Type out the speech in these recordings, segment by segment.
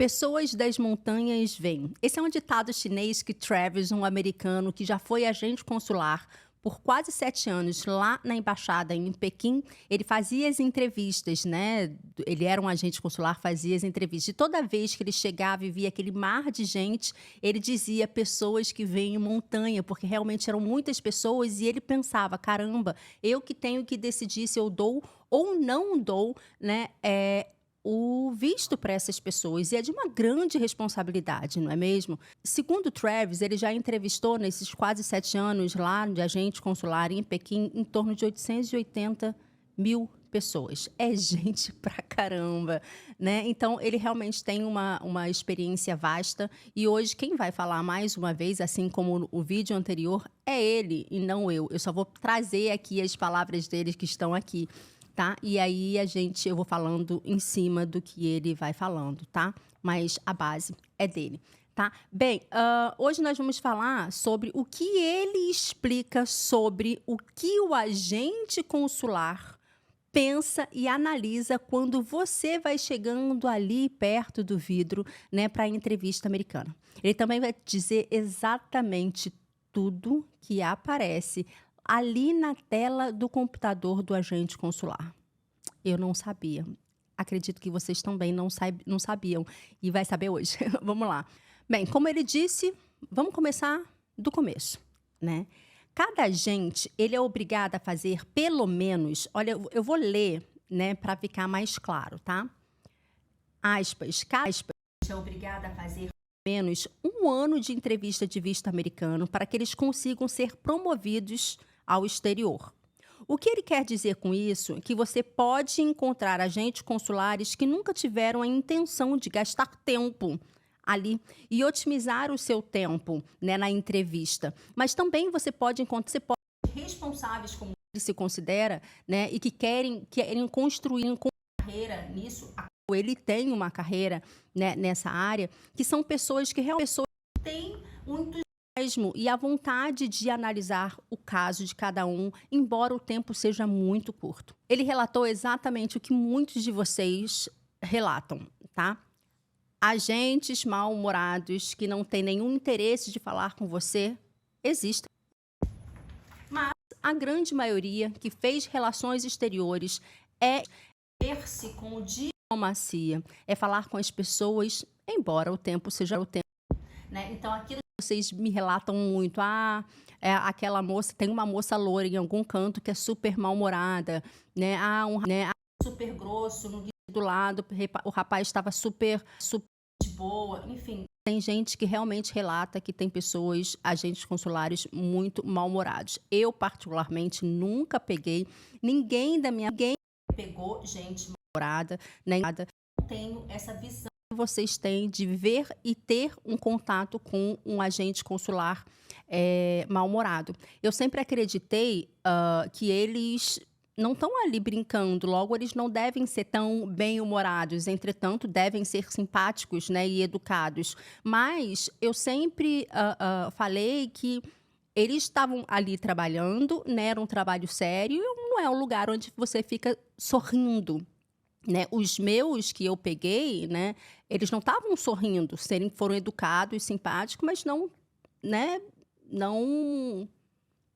Pessoas das montanhas vêm. Esse é um ditado chinês que Travis, um americano que já foi agente consular por quase 7 anos lá na embaixada em Pequim, ele fazia as entrevistas, né? Ele era um agente consular, fazia as entrevistas. E toda vez que ele chegava e via aquele mar de gente, ele dizia pessoas que vêm em montanha, porque realmente eram muitas pessoas e ele pensava, caramba, eu que tenho que decidir se eu dou ou não dou, né? O visto para essas pessoas, e é de uma grande responsabilidade, não é mesmo? Segundo Travis, ele já entrevistou nesses quase 7 anos lá de agente consular em Pequim em torno de 880 mil pessoas. É gente pra caramba, né? Então, ele realmente tem uma experiência vasta e hoje quem vai falar mais uma vez, assim como o vídeo anterior, é ele e não eu. Eu só vou trazer aqui as palavras dele que estão aqui. Tá? E aí eu vou falando em cima do que ele vai falando, tá? Mas a base é dele, tá? Bem, hoje nós vamos falar sobre o que ele explica sobre o que o agente consular pensa e analisa quando você vai chegando ali perto do vidro, né, para a entrevista americana. Ele também vai dizer exatamente tudo que aparece ali na tela do computador do agente consular. Eu não sabia. Acredito que vocês também não sabiam e vai saber hoje. Vamos lá. Bem, como ele disse, vamos começar do começo, né? Cada agente, ele é obrigado a fazer pelo menos, olha, eu vou ler, né, para ficar mais claro, tá? Cada agente é obrigado a fazer menos 1 ano de entrevista de visto americano para que eles consigam ser promovidos ao exterior. O que ele quer dizer com isso é que você pode encontrar agentes consulares que nunca tiveram a intenção de gastar tempo ali e otimizar o seu tempo, né, na entrevista. Mas também você pode responsáveis, como ele se considera, né, e que querem construir uma carreira nisso. Ele tem uma carreira, né, nessa área, que são pessoas que realmente têm um entusiasmo e a vontade de analisar o caso de cada um, embora o tempo seja muito curto. Ele relatou exatamente o que muitos de vocês relatam, tá? Agentes mal-humorados que não têm nenhum interesse de falar com você existem. Mas a grande maioria que fez relações exteriores é ver-se com diplomacia, é falar com as pessoas, embora o tempo seja o tempo, né? Então, aquilo que vocês me relatam muito, aquela moça, tem uma moça loira em algum canto que é super mal-humorada, né? Super grosso no do lado, o rapaz estava super de boa, enfim. Tem gente que realmente relata que tem pessoas, agentes consulares, muito mal-humorados. Eu, particularmente, nunca peguei, ninguém pegou gente mal-humorada, nem nada. Não tenho essa visão que vocês têm de ver e ter um contato com um agente consular mal-humorado. Eu sempre acreditei que eles não estão ali brincando, logo eles não devem ser tão bem-humorados, entretanto, devem ser simpáticos, né, e educados. Mas eu sempre falei que eles estavam ali trabalhando, né, era um trabalho sério, não é um lugar onde você fica sorrindo, né? Os meus que eu peguei, né, eles não estavam sorrindo, foram educados, simpáticos, mas não, né, não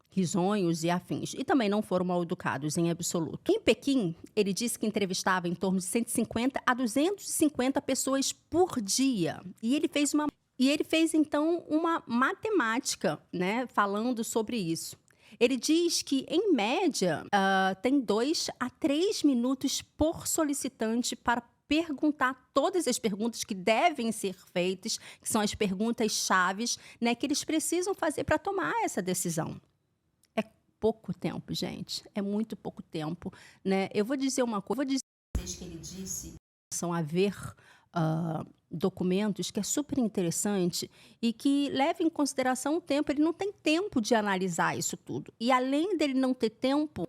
risonhos e afins. E também não foram mal educados em absoluto. Em Pequim, ele disse que entrevistava em torno de 150 a 250 pessoas por dia. E ele fez então uma matemática, né, falando sobre isso. Ele diz que, em média, tem 2 a 3 minutos por solicitante para perguntar todas as perguntas que devem ser feitas, que são as perguntas chaves, né, que eles precisam fazer para tomar essa decisão. É pouco tempo, gente. É muito pouco tempo, né? Eu vou dizer uma coisa, que ele disse são a ver documentos que é super interessante e que leva em consideração o tempo. Ele não tem tempo de analisar isso tudo. E além dele não ter tempo,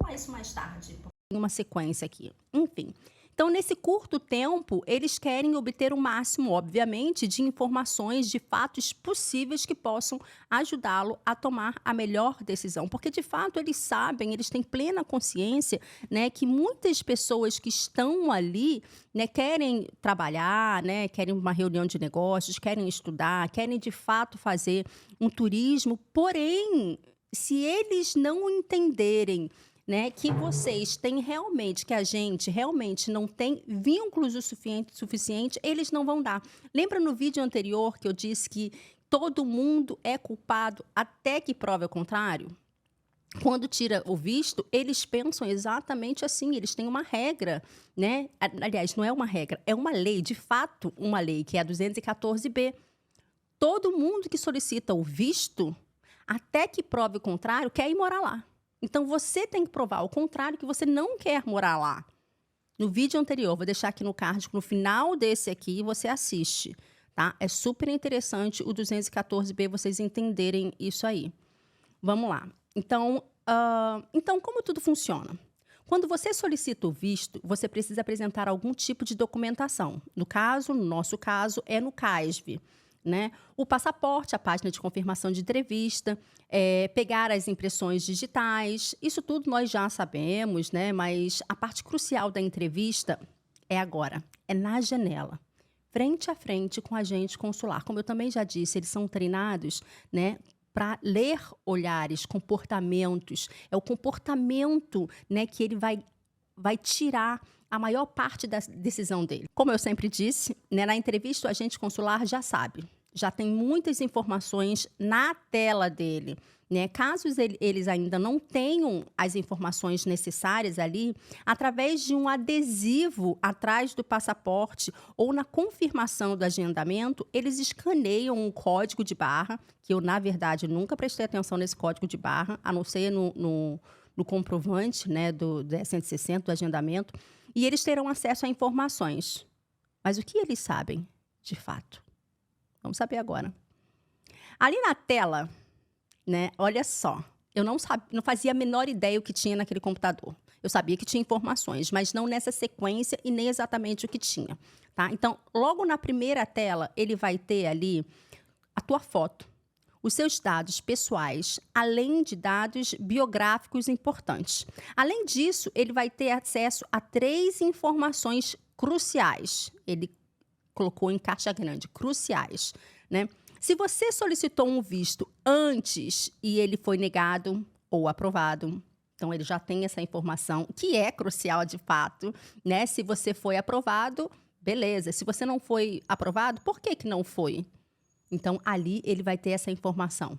falar isso mais tarde, tem uma sequência aqui. Enfim, Então, nesse curto tempo, eles querem obter o máximo, obviamente, de informações, de fatos possíveis que possam ajudá-lo a tomar a melhor decisão. Porque, de fato, eles sabem, eles têm plena consciência, né, que muitas pessoas que estão ali, né, querem trabalhar, né, querem uma reunião de negócios, querem estudar, querem, de fato, fazer um turismo. Porém, se eles não entenderem, né, que vocês têm realmente, que a gente realmente não tem vínculos o suficiente, eles não vão dar. Lembra no vídeo anterior que eu disse que todo mundo é culpado até que prove o contrário? Quando tira o visto, eles pensam exatamente assim, eles têm uma regra, né? Aliás, não é uma regra, é uma lei, de fato, uma lei, que é a 214B. Todo mundo que solicita o visto, até que prove o contrário, quer ir morar lá. Então, você tem que provar o contrário, que você não quer morar lá. No vídeo anterior, vou deixar aqui no card, no final desse aqui, você assiste, tá? É super interessante o 214B, vocês entenderem isso aí. Vamos lá. Então, como tudo funciona? Quando você solicita o visto, você precisa apresentar algum tipo de documentação. No nosso caso, é no CASV. Né? O passaporte, a página de confirmação de entrevista, pegar as impressões digitais, isso tudo nós já sabemos, né? Mas a parte crucial da entrevista é agora, é na janela, frente a frente com o agente consular. Como eu também já disse, eles são treinados, né, para ler olhares, comportamentos. É o comportamento, né, que ele vai tirar a maior parte da decisão dele. Como eu sempre disse, né, na entrevista o agente consular já sabe, já tem muitas informações na tela dele. Né? Caso eles ainda não tenham as informações necessárias ali, através de um adesivo atrás do passaporte ou na confirmação do agendamento, eles escaneiam um código de barra, que eu, na verdade, nunca prestei atenção nesse código de barra, a não ser no comprovante, né, do 160, do agendamento, e eles terão acesso a informações. Mas o que eles sabem, de fato? Vamos saber agora. Ali na tela, né, olha só, eu não fazia a menor ideia o que tinha naquele computador. Eu sabia que tinha informações, mas não nessa sequência e nem exatamente o que tinha. Tá? Então, logo na primeira tela, ele vai ter ali a tua foto, os seus dados pessoais, além de dados biográficos importantes. Além disso, ele vai ter acesso a 3 informações cruciais. Ele colocou em caixa grande, cruciais, né? Se você solicitou um visto antes e ele foi negado ou aprovado, então ele já tem essa informação, que é crucial de fato, né? Se você foi aprovado, beleza. Se você não foi aprovado, por que não foi? Então, ali ele vai ter essa informação.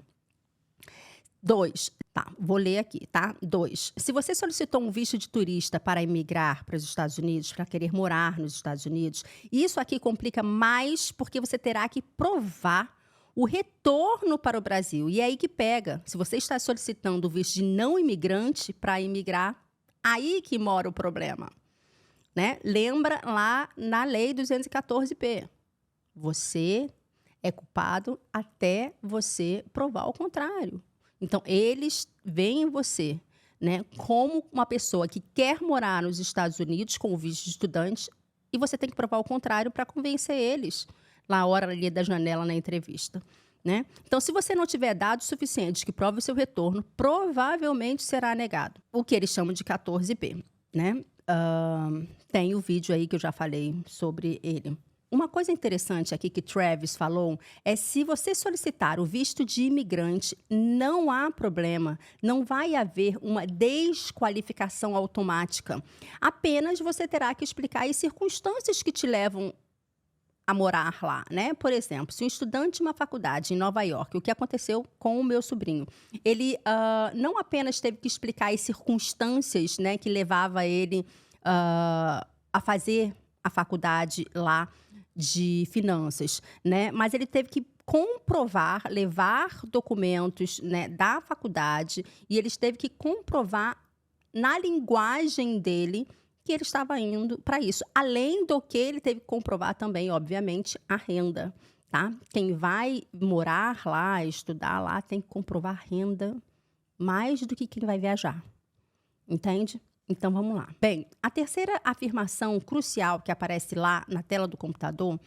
2, tá, vou ler aqui, tá? 2, se você solicitou um visto de turista para emigrar para os Estados Unidos, para querer morar nos Estados Unidos, isso aqui complica mais porque você terá que provar o retorno para o Brasil. E é aí que pega. Se você está solicitando o visto de não imigrante para emigrar, aí que mora o problema. Né? Lembra lá na lei 214p. Você é culpado até você provar o contrário. Então, eles veem você, né, como uma pessoa que quer morar nos Estados Unidos com o visto de estudante e você tem que provar o contrário para convencer eles na hora ali da janela na entrevista. Né? Então, se você não tiver dados suficientes que provem o seu retorno, provavelmente será negado. O que eles chamam de 14B. Né? Tem o vídeo aí que eu já falei sobre ele. Uma coisa interessante aqui que Travis falou é se você solicitar o visto de imigrante, não há problema, não vai haver uma desqualificação automática. Apenas você terá que explicar as circunstâncias que te levam a morar lá, né? Por exemplo, se um estudante de uma faculdade em Nova York, o que aconteceu com o meu sobrinho, ele não apenas teve que explicar as circunstâncias, né, que levava ele a fazer a faculdade lá de finanças, né? Mas ele teve que comprovar, levar documentos, né, da faculdade e ele teve que comprovar na linguagem dele que ele estava indo para isso. Além do que ele teve que comprovar também, obviamente, a renda, tá? Quem vai morar lá, estudar lá, tem que comprovar renda mais do que quem vai viajar. Entende? Então vamos lá. Bem, a terceira afirmação crucial que aparece lá na tela do computador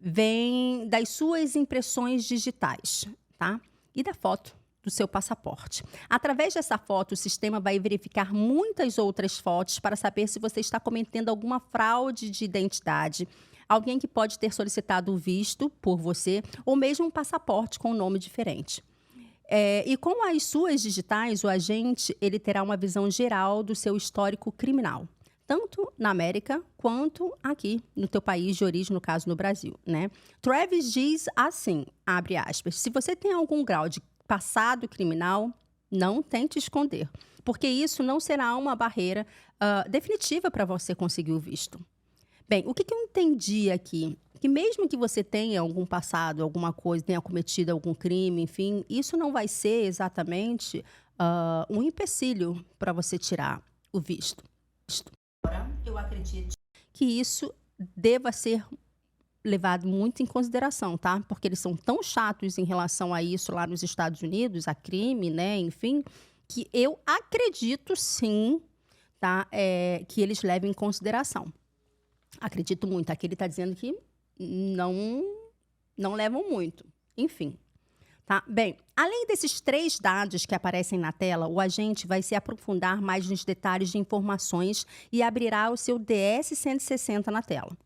vem das suas impressões digitais, tá? E da foto do seu passaporte. Através dessa foto, o sistema vai verificar muitas outras fotos para saber se você está cometendo alguma fraude de identidade, alguém que pode ter solicitado o visto por você ou mesmo um passaporte com um nome diferente. E com as suas digitais, o agente ele terá uma visão geral do seu histórico criminal, tanto na América quanto aqui no teu país de origem, no caso no Brasil, né? Travis diz assim, abre aspas, se você tem algum grau de passado criminal, não tente esconder, porque isso não será uma barreira definitiva para você conseguir o visto. Bem, o que eu entendi aqui? Que mesmo que você tenha algum passado, alguma coisa, tenha cometido algum crime, enfim, isso não vai ser exatamente um empecilho para você tirar o visto. Agora, eu acredito que isso deva ser levado muito em consideração, tá? Porque eles são tão chatos em relação a isso lá nos Estados Unidos, a crime, né, enfim, que eu acredito sim, tá? Que eles levem em consideração. Acredito muito. Aqui ele está dizendo que não levam muito. Enfim. Tá? Bem, além desses 3 dados que aparecem na tela, o agente vai se aprofundar mais nos detalhes de informações e abrirá o seu DS-160 na tela.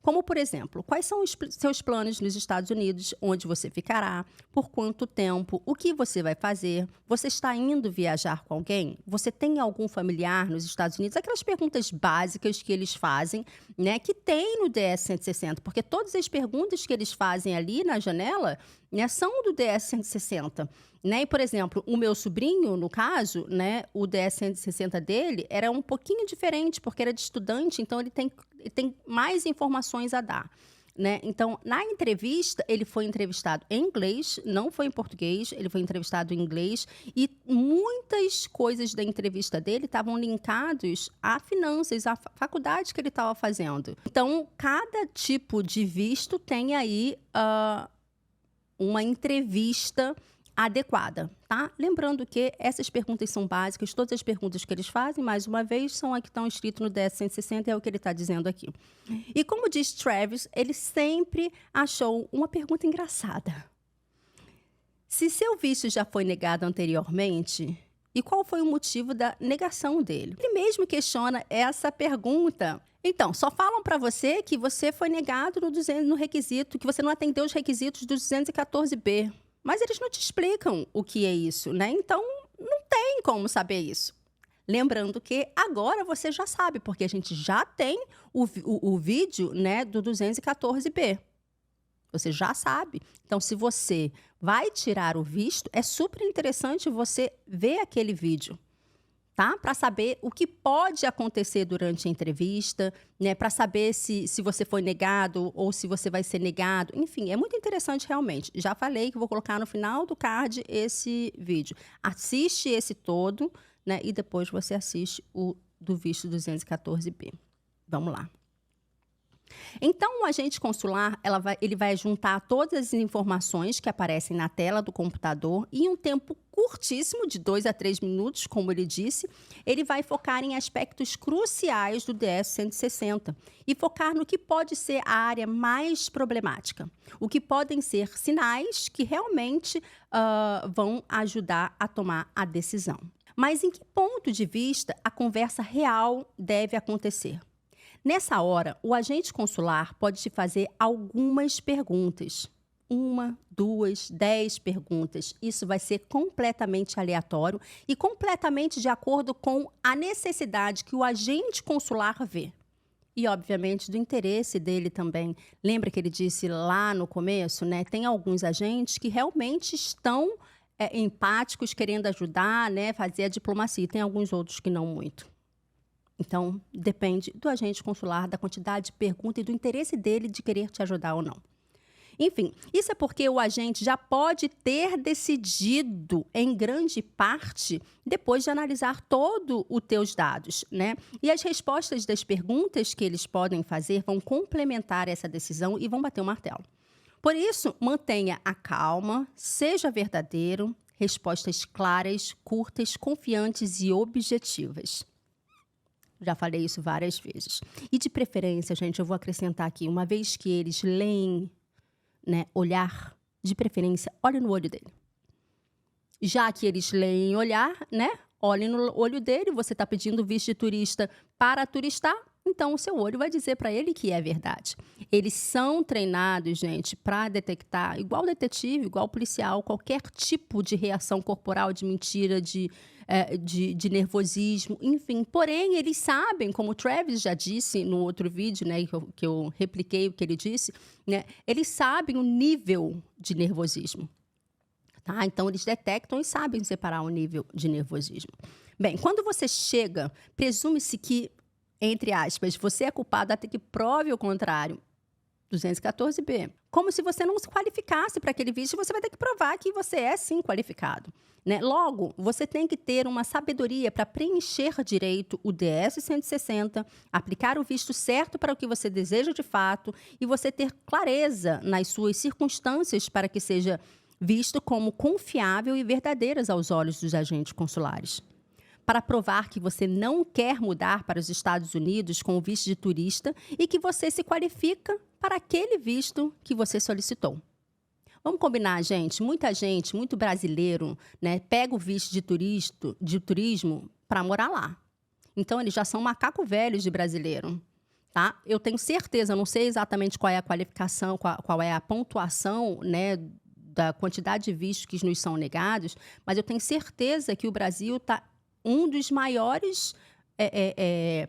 Como, por exemplo, quais são os seus planos nos Estados Unidos, onde você ficará, por quanto tempo, o que você vai fazer, você está indo viajar com alguém, você tem algum familiar nos Estados Unidos, aquelas perguntas básicas que eles fazem, né, que tem no DS-160, porque todas as perguntas que eles fazem ali na janela, né, são do DS-160. Né? E, por exemplo, o meu sobrinho, no caso, né, o DS-160 dele era um pouquinho diferente, porque era de estudante, então ele tem mais informações a dar. Né? Então, na entrevista, ele foi entrevistado em inglês, não foi em português, ele foi entrevistado em inglês, e muitas coisas da entrevista dele estavam linkadas a finanças, à faculdade que ele estava fazendo. Então, cada tipo de visto tem aí uma entrevista adequada, tá? Lembrando que essas perguntas são básicas, todas as perguntas que eles fazem, mais uma vez, são as que estão escritas no DS-160, é o que ele está dizendo aqui. E como diz Travis, ele sempre achou uma pergunta engraçada. Se seu visto já foi negado anteriormente, e qual foi o motivo da negação dele? Ele mesmo questiona essa pergunta. Então, só falam para você que você foi negado no requisito, que você não atendeu os requisitos do 214B. Mas eles não te explicam o que é isso, né? Então, não tem como saber isso. Lembrando que agora você já sabe, porque a gente já tem o vídeo, né, do 214B. Você já sabe. Então, se você vai tirar o visto, é super interessante você ver aquele vídeo, tá? Para saber o que pode acontecer durante a entrevista, né? Para saber se você foi negado ou se você vai ser negado. Enfim, é muito interessante realmente. Já falei que vou colocar no final do card esse vídeo. Assiste esse todo, né? E depois você assiste o do visto 214B. Vamos lá. Então, o agente consular, ele vai juntar todas as informações que aparecem na tela do computador e em um tempo curtíssimo, de 2 a 3 minutos, como ele disse, ele vai focar em aspectos cruciais do DS-160 e focar no que pode ser a área mais problemática, o que podem ser sinais que realmente vão ajudar a tomar a decisão. Mas em que ponto de vista a conversa real deve acontecer? Nessa hora, o agente consular pode te fazer algumas perguntas. 1, 2, 10 perguntas. Isso vai ser completamente aleatório e completamente de acordo com a necessidade que o agente consular vê. E, obviamente, do interesse dele também. Lembra que ele disse lá no começo, né? Tem alguns agentes que realmente estão empáticos, querendo ajudar, né? Fazer a diplomacia. Tem alguns outros que não muito. Então, depende do agente consular, da quantidade de pergunta e do interesse dele de querer te ajudar ou não. Enfim, isso é porque o agente já pode ter decidido, em grande parte, depois de analisar todos os teus dados, né? E as respostas das perguntas que eles podem fazer vão complementar essa decisão e vão bater o martelo. Por isso, mantenha a calma, seja verdadeiro, respostas claras, curtas, confiantes e objetivas. Já falei isso várias vezes. E de preferência, gente, eu vou acrescentar aqui, uma vez que eles leem, né, olhar, de preferência, olhe no olho dele. Já que eles leem olhar, né, olhe no olho dele, você está pedindo visto de turista para turistar, então o seu olho vai dizer para ele que é verdade. Eles são treinados, gente, para detectar, igual detetive, igual policial, qualquer tipo de reação corporal, de mentira, de nervosismo, enfim. Porém, eles sabem, como o Travis já disse no outro vídeo, né, que eu repliquei o que ele disse, né, eles sabem o nível de nervosismo. Tá? Então, eles detectam e sabem separar o nível de nervosismo. Bem, quando você chega, presume-se que, entre aspas, você é culpado até que prove o contrário. 214b. Como se você não se qualificasse para aquele visto, você vai ter que provar que você é, sim, qualificado. Né? Logo, você tem que ter uma sabedoria para preencher direito o DS-160, aplicar o visto certo para o que você deseja de fato e você ter clareza nas suas circunstâncias para que seja visto como confiável e verdadeiras aos olhos dos agentes consulares. Para provar que você não quer mudar para os Estados Unidos com o visto de turista e que você se qualifica para aquele visto que você solicitou. Vamos combinar, gente? Muita gente, muito brasileiro, né, pega o visto de turismo para morar lá. Então, eles já são macaco velhos de brasileiro. Tá? Eu tenho certeza, não sei exatamente qual é a qualificação, qual é a pontuação, né, da quantidade de vistos que nos são negados, mas eu tenho certeza que o Brasil está um dos maiores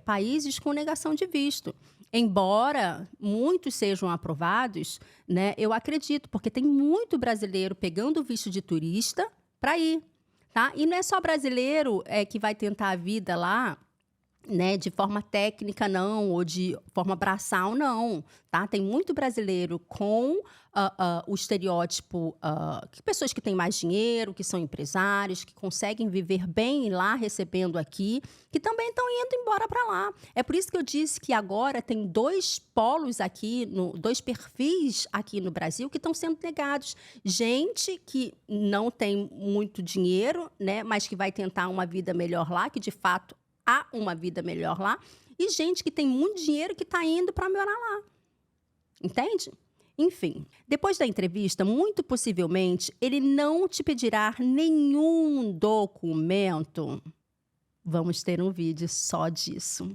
países com negação de visto. Embora muitos sejam aprovados, né, eu acredito, porque tem muito brasileiro pegando o visto de turista para ir. Tá? E não é só brasileiro que vai tentar a vida lá, né, de forma técnica, não, ou de forma braçal, não. Tá? Tem muito brasileiro com o estereótipo, que pessoas que têm mais dinheiro, que são empresários, que conseguem viver bem lá, recebendo aqui, que também estão indo embora para lá. É por isso que eu disse que agora tem dois polos aqui, dois perfis aqui no Brasil que estão sendo negados. Gente que não tem muito dinheiro, né, mas que vai tentar uma vida melhor lá, que de fato há uma vida melhor lá, e gente que tem muito dinheiro que está indo para morar lá. Entende? Enfim, depois da entrevista, muito possivelmente, ele não te pedirá nenhum documento. Vamos ter um vídeo só disso.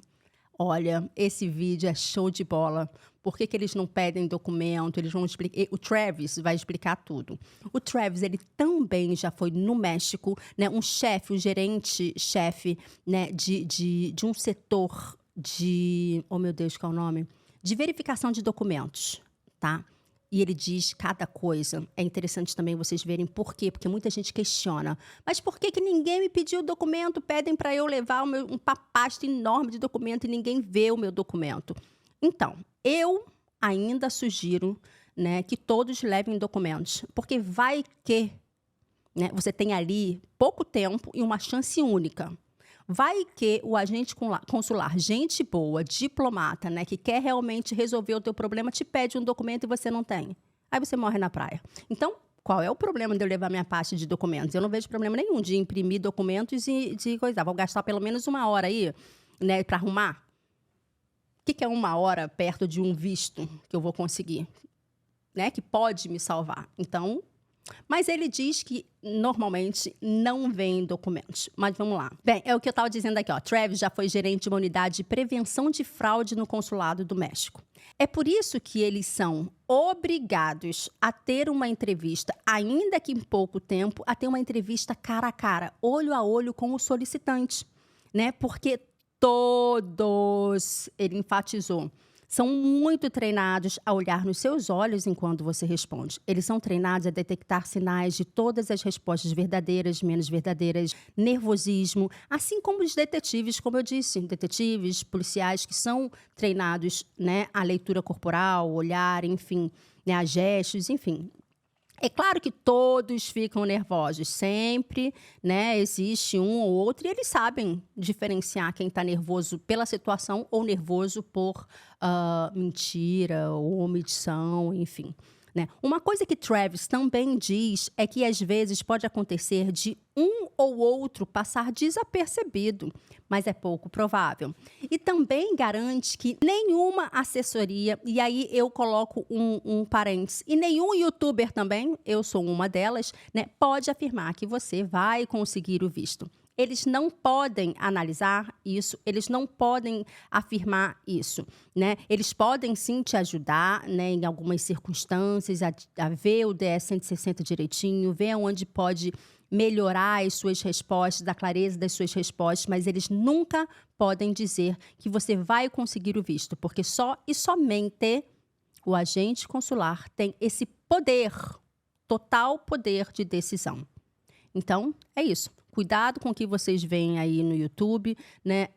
Olha, esse vídeo é show de bola. Por que eles não pedem documento? Eles vão explicar. O Travis vai explicar tudo. O Travis, ele também já foi no México, né? Um gerente-chefe, né? de um setor de... Oh, meu Deus, qual é o nome? De verificação de documentos, tá? E ele diz cada coisa. É interessante também vocês verem por quê, porque muita gente questiona. Mas por que ninguém me pediu o documento? Pedem para eu levar uma pasta enorme de documento e ninguém vê o meu documento. Então, eu ainda sugiro, né, que todos levem documentos, porque vai que, né, você tem ali pouco tempo e uma chance única. Vai que o agente consular, gente boa, diplomata, né, que quer realmente resolver o teu problema, te pede um documento e você não tem. Aí você morre na praia. Então, qual é o problema de eu levar minha pasta de documentos? Eu não vejo problema nenhum de imprimir documentos e de coisar. Vou gastar pelo menos 1 hora aí, né, para arrumar. O que é 1 hora perto de um visto que eu vou conseguir, né, que pode me salvar? Então... Mas ele diz que, normalmente, não vem documentos. Mas vamos lá. Bem, é o que eu estava dizendo aqui, ó. Travis já foi gerente de uma unidade de prevenção de fraude no Consulado do México. É por isso que eles são obrigados a ter uma entrevista, ainda que em pouco tempo, a ter uma entrevista cara a cara, olho a olho com o solicitante, né? Porque todos, ele enfatizou, são muito treinados a olhar nos seus olhos enquanto você responde. Eles são treinados a detectar sinais de todas as respostas verdadeiras, menos verdadeiras, nervosismo, assim como os detetives, como eu disse, detetives, policiais que são treinados, né, a leitura corporal, olhar, enfim, né, a gestos, enfim. É claro que todos ficam nervosos, sempre, né, existe um ou outro, e eles sabem diferenciar quem está nervoso pela situação ou nervoso por mentira ou omissão, enfim. né? Uma coisa que Travis também diz é que às vezes pode acontecer de um ou outro passar desapercebido, mas é pouco provável. E também garante que nenhuma assessoria, e aí eu coloco um parênteses, e nenhum youtuber também, eu sou uma delas, né, pode afirmar que você vai conseguir o visto. Eles não podem analisar isso, eles não podem afirmar isso, né? Eles podem sim te ajudar, né, em algumas circunstâncias, a ver o DS 160 direitinho, ver onde pode melhorar as suas respostas, a clareza das suas respostas, mas eles nunca podem dizer que você vai conseguir o visto, porque só e somente o agente consular tem esse poder, total poder de decisão. Então, é isso. Cuidado com o que vocês veem aí no YouTube, né?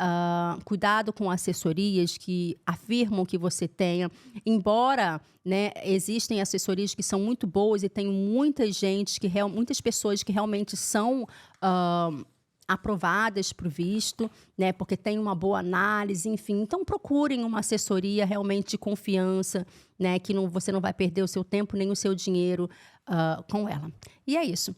Cuidado com assessorias que afirmam que você tenha. Embora, né, existem assessorias que são muito boas e tem muitas pessoas que realmente são aprovadas para o visto, né? Porque tem uma boa análise, enfim. Então, procurem uma assessoria realmente de confiança, né? Que você não vai perder o seu tempo nem o seu dinheiro com ela. E é isso.